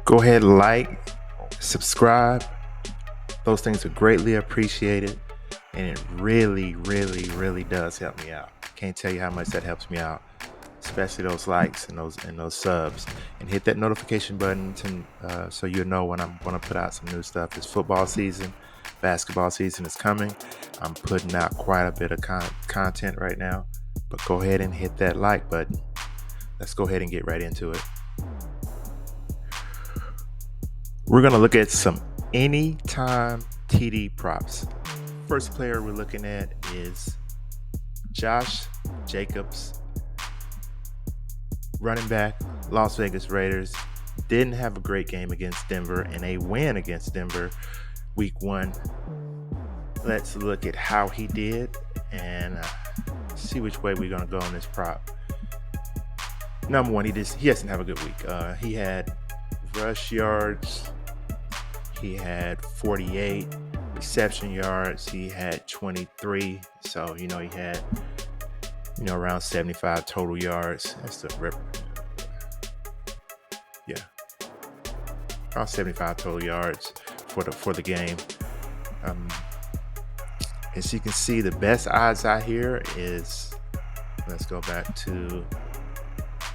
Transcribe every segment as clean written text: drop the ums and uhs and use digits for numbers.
Go ahead and like, subscribe. Those things are greatly appreciated, and it really, really, really does help me out. Can't tell you how much that helps me out, especially those likes and those subs. And hit that notification button so you know when I'm going to put out some new stuff. It's football season, basketball season is coming. I'm putting out quite a bit of content right now, but go ahead and hit that like button. Let's go ahead and get right into it. We're going to look at some anytime TD props. First player we're looking at is Josh Jacobs, running back, Las Vegas Raiders. Didn't have a great game against Denver and a win against Denver week 1. Let's look at how he did and see which way we're going to go on this prop. Number one, he doesn't have a good week. He had rush yards. He had 48 reception yards. He had 23. So, he had, around 75 total yards. That's around 75 total yards for the game. As you can see, the best odds out here is, let's go back to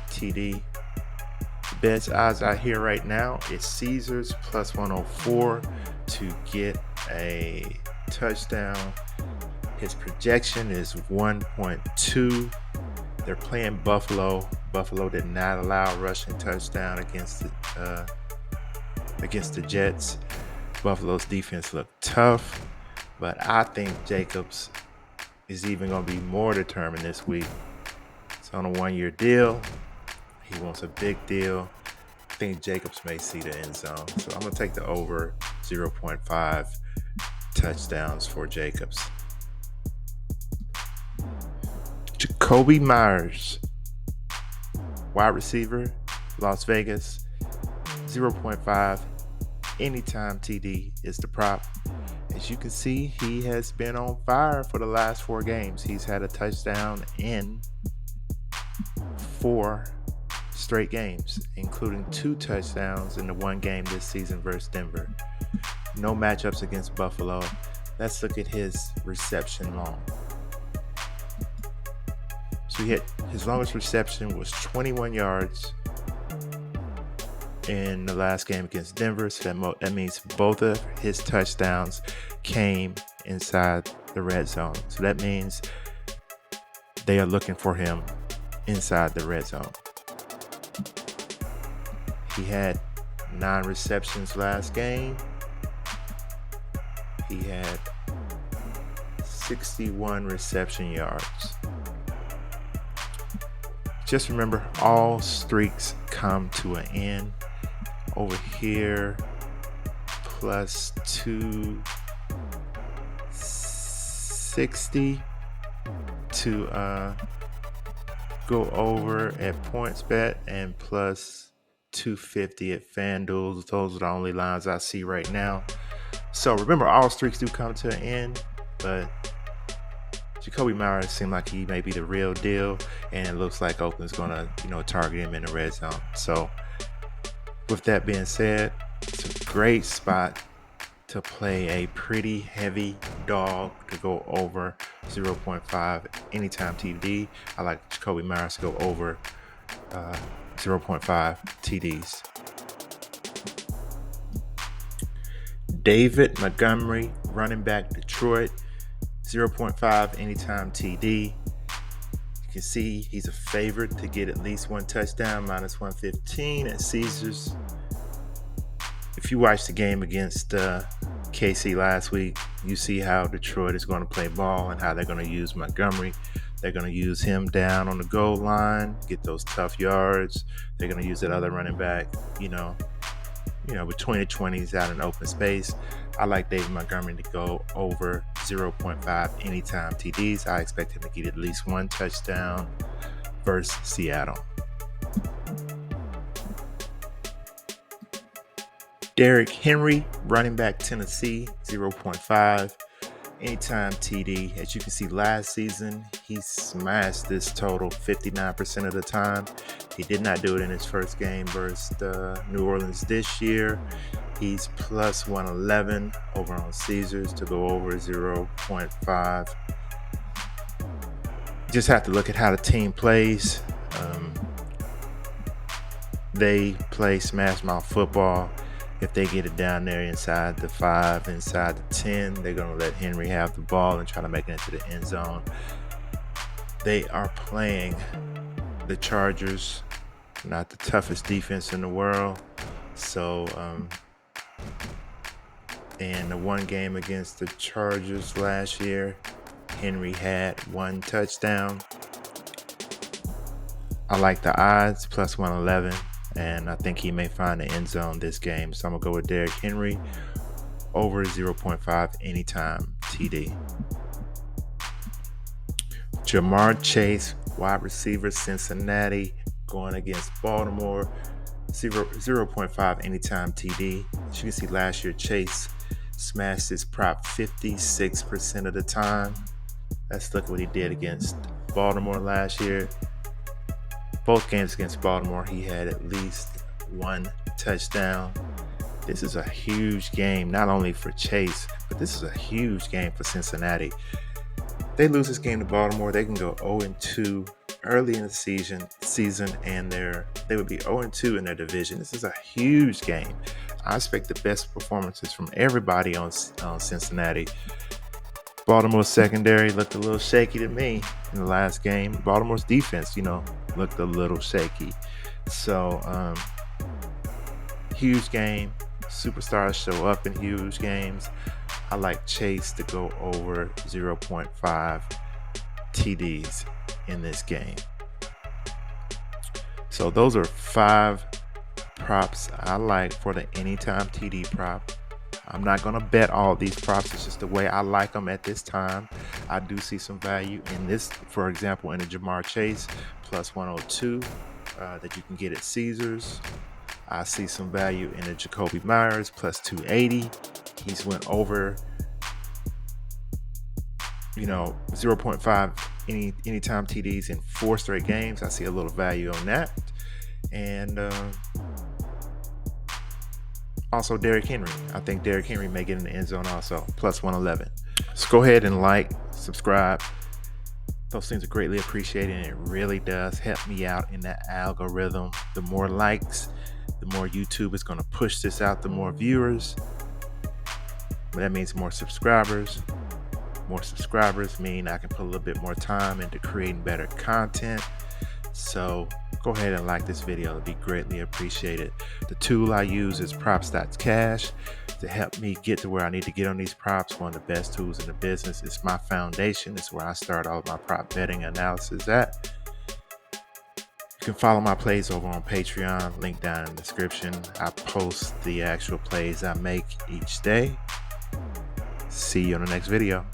TD. Best odds out here right now is Caesars plus 104 to get a touchdown. His projection is 1.2. They're playing Buffalo. Buffalo did not allow a rushing touchdown against the Jets. Buffalo's defense looked tough, but I think Jacobs is even going to be more determined this week. It's on a 1-year deal. He wants a big deal. I think Jacobs may see the end zone. So I'm going to take the over 0.5 touchdowns for Jacobs. Jacoby Myers, wide receiver, Las Vegas, 0.5. Anytime TD is the prop. As you can see, he has been on fire for the last 4 games. He's had a touchdown in 4 straight games, including 2 touchdowns in the 1 game this season versus Denver. No matchups against Buffalo. Let's look at his reception long. So his longest reception was 21 yards in the last game against Denver. So that means both of his touchdowns came inside the red zone. So that means they are looking for him inside the red zone. He had 9 receptions last game. He had 61 reception yards. Just remember, all streaks come to an end. Over here, plus 260 to go over at PointsBet, and plus 250 at FanDuel. Those are the only lines I see right now. So remember, all streaks do come to an end, but Jacoby Myers seemed like he may be the real deal, and it looks like Oakland's going to, target him in the red zone. So with that being said, it's a great spot to play a pretty heavy dog to go over 0.5 anytime TD. I like Jacoby Myers to go over 0.5 TDs. David Montgomery, running back, Detroit, 0.5 anytime TD. You can see he's a favorite to get at least 1 touchdown, minus 115 at Caesars. If you watched the game against KC last week, you see how Detroit is going to play ball and how they're going to use Montgomery. They're going to use him down on the goal line, get those tough yards. They're going to use that other running back, between the 20s out in open space. I like David Montgomery to go over 0.5 anytime TDs. I expect him to get at least 1 touchdown versus Seattle. Derrick Henry, running back, Tennessee, 0.5 anytime TD. As you can see, last season he smashed this total 59% of the time. He did not do it in his first game versus New Orleans this year. He's plus 111 over on Caesars to go over 0.5. Just have to look at how the team plays. They play smash mouth football. If they get it down there inside the 5, inside the 10, they're going to let Henry have the ball and try to make it into the end zone. They are playing the Chargers, not the toughest defense in the world. So, in the one game against the Chargers last year, Henry had 1 touchdown. I like the odds, plus 111. And I think he may find the end zone this game. So I'm going to go with Derrick Henry over 0.5 anytime TD. Jamar Chase, wide receiver, Cincinnati, going against Baltimore, 0.5 anytime TD. As you can see, last year Chase smashed his prop 56% of the time. Let's look at what he did against Baltimore last year. Both games against Baltimore, he had at least 1 touchdown. This is a huge game, not only for Chase, but this is a huge game for Cincinnati. They lose this game to Baltimore, they can go 0-2 early in the season, and they would be 0-2 in their division. This is a huge game. I expect the best performances from everybody on Cincinnati. Baltimore's secondary looked a little shaky to me in the last game. Baltimore's defense, looked a little shaky. So, huge game. Superstars show up in huge games. I like Chase to go over 0.5 TDs in this game. So those are 5 props I like for the anytime TD prop. I'm not going to bet all these props. It's just the way I like them at this time. I do see some value in this, for example, in the Jamar Chase plus 102 that you can get at Caesars. I see some value in the Jacoby Myers plus 280. He's went over, 0.5 anytime TDs in 4 straight games. I see a little value on that. And also Derrick Henry. I think Derrick Henry may get in the end zone also, plus 111. So go ahead and like, subscribe. Those things are greatly appreciated, and it really does help me out in that algorithm. The more likes, the more YouTube is going to push this out, the more viewers. But that means more subscribers. More subscribers mean I can put a little bit more time into creating better content. So go ahead and like this video. It'll be greatly appreciated. The tool I use is props.cash to help me get to where I need to get on these props. One of the best tools in the business. It's my foundation. It's where I start all of my prop betting analysis at. You can follow my plays over on Patreon, link down in the description. I post the actual plays I make each day. See you on the next video.